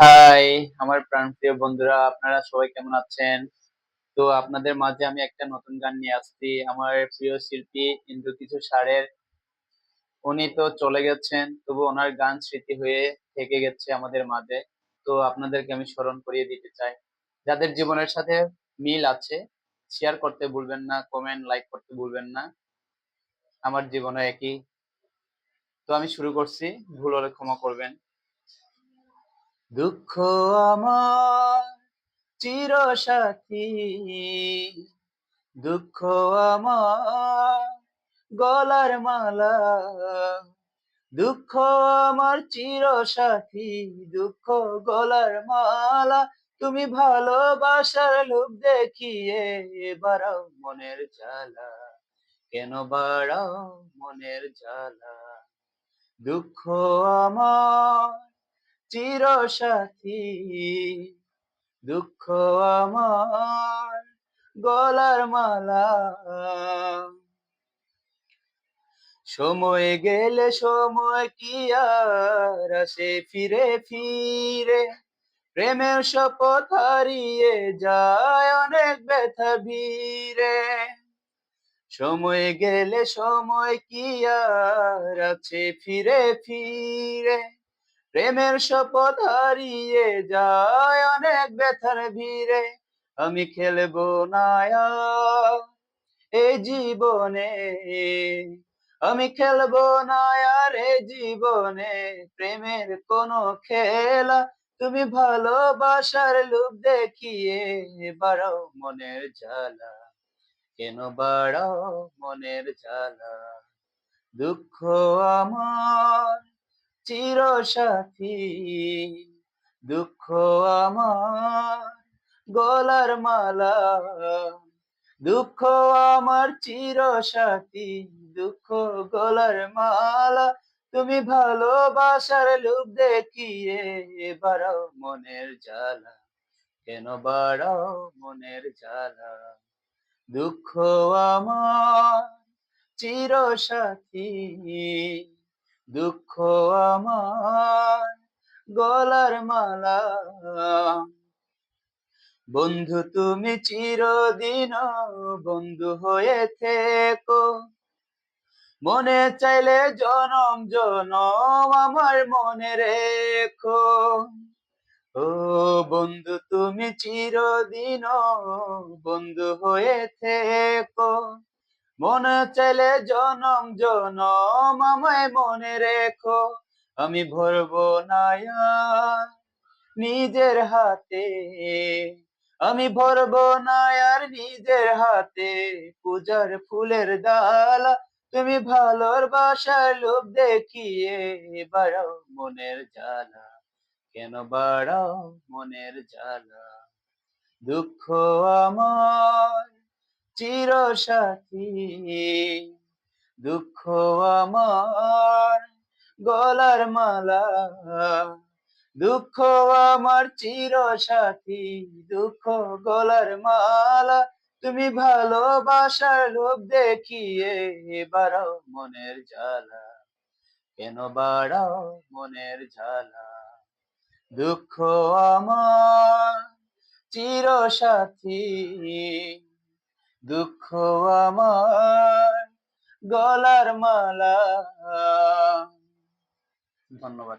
High, আমার প্রাণপ্রিয় বন্ধুরা, আপনারা সবাই কেমন আছেন? তো আপনাদের মাঝে আমি একটা নতুন গান নিয়ে আসছি। আমার প্রিয় শিল্পী ইন্দ্রকিশোর স্যারের। উনি তো চলে গেছেন, তবু ওনার গান স্মৃতি হয়ে থেকে গেছে আমাদের মাঝে। তো আপনাদেরকে আমি স্মরণ করিয়ে দিতে চাই। যাদের জীবনের সাথে মিল আছে, শেয়ার করতে ভুলবেন না, কমেন্ট, লাইক করতে ভুলবেন না। আমার জীবনে একই। তো আমি শুরু করছি, ভুল হলে ক্ষমা করবেন। দুঃখ আমার চিরসাথী, দুঃখ আমার গলার মালা, দুঃখ আমার চিরসাথী, দুঃখ গলার মালা। তুমি ভালোবাসার লোভ দেখিয়ে বাড়াও মনের জ্বালা, কেন বাড়াও মনের জ্বালা? দুঃখ আমার চিরসাথী, দুঃখ আমার গলার মালা। সময় গেলে সময় কি আর আসে ফিরে ফিরে, প্রেমের শপথ হারিয়ে যায় অনেক ব্যথা ভিড়ে। সময় গেলে সময় কি আর আছে ফিরে ফিরে, প্রেমের শপথ হারিয়ে যায় অনেক ব্যথার ভিড়ে। আমি খেলবো না আর এই জীবনে, আমি খেলবো না আর এই জীবনে প্রেমের কোনো খেলা। তুমি ভালোবাসার লোভ দেখিয়ে বাড়াও মনের জ্বালা, কেন বাড়াও মনের জ্বালা? দুঃখ আমার চিরসাথী, দুঃখ আমার গলার মালা, দুঃখ আমার চিরসাথী, দুঃখ গলার মালা। তুমি ভালোবাসার লোভ দেখিয়ে বাড়াও মনের জ্বালা, কেন বাড়াও মনের জ্বালা? দুঃখ আমার চিরসাথী, দুঃখ আমার গলার মালা। বন্ধু তুমি চিরদিন বন্ধু হয়ে থেকো, মনে চাইলে জনম জনম আমার মনে রেখো। ও বন্ধু তুমি চিরদিন বন্ধু হয়ে থেকো, মনে চাইলে জনম জনম আমায় মনে রেখো। আমি ভরবো না আর নিজের হাতে, আমি ভরবো না আর নিজের হাতে পূজার ফুলের ডালা। তুমি ভালোবাসার লোভ দেখিয়ে বাড়াও মনের জ্বালা, কেন বাড়াও মনের জ্বালা? দুঃখ আমার চিরসাথী, দুঃখ আমার গলার মালা, দুঃখ আমার চিরসাথী, দুঃখ গলার মালা। তুমি ভালোবাসার লোভ দেখিয়ে বাড়াও মনের জ্বালা, কেন বাড়াও মনের জ্বালা? দুঃখ আমার চিরসাথী, দুঃখ আমার গলার মালা। ধন্যবাদ।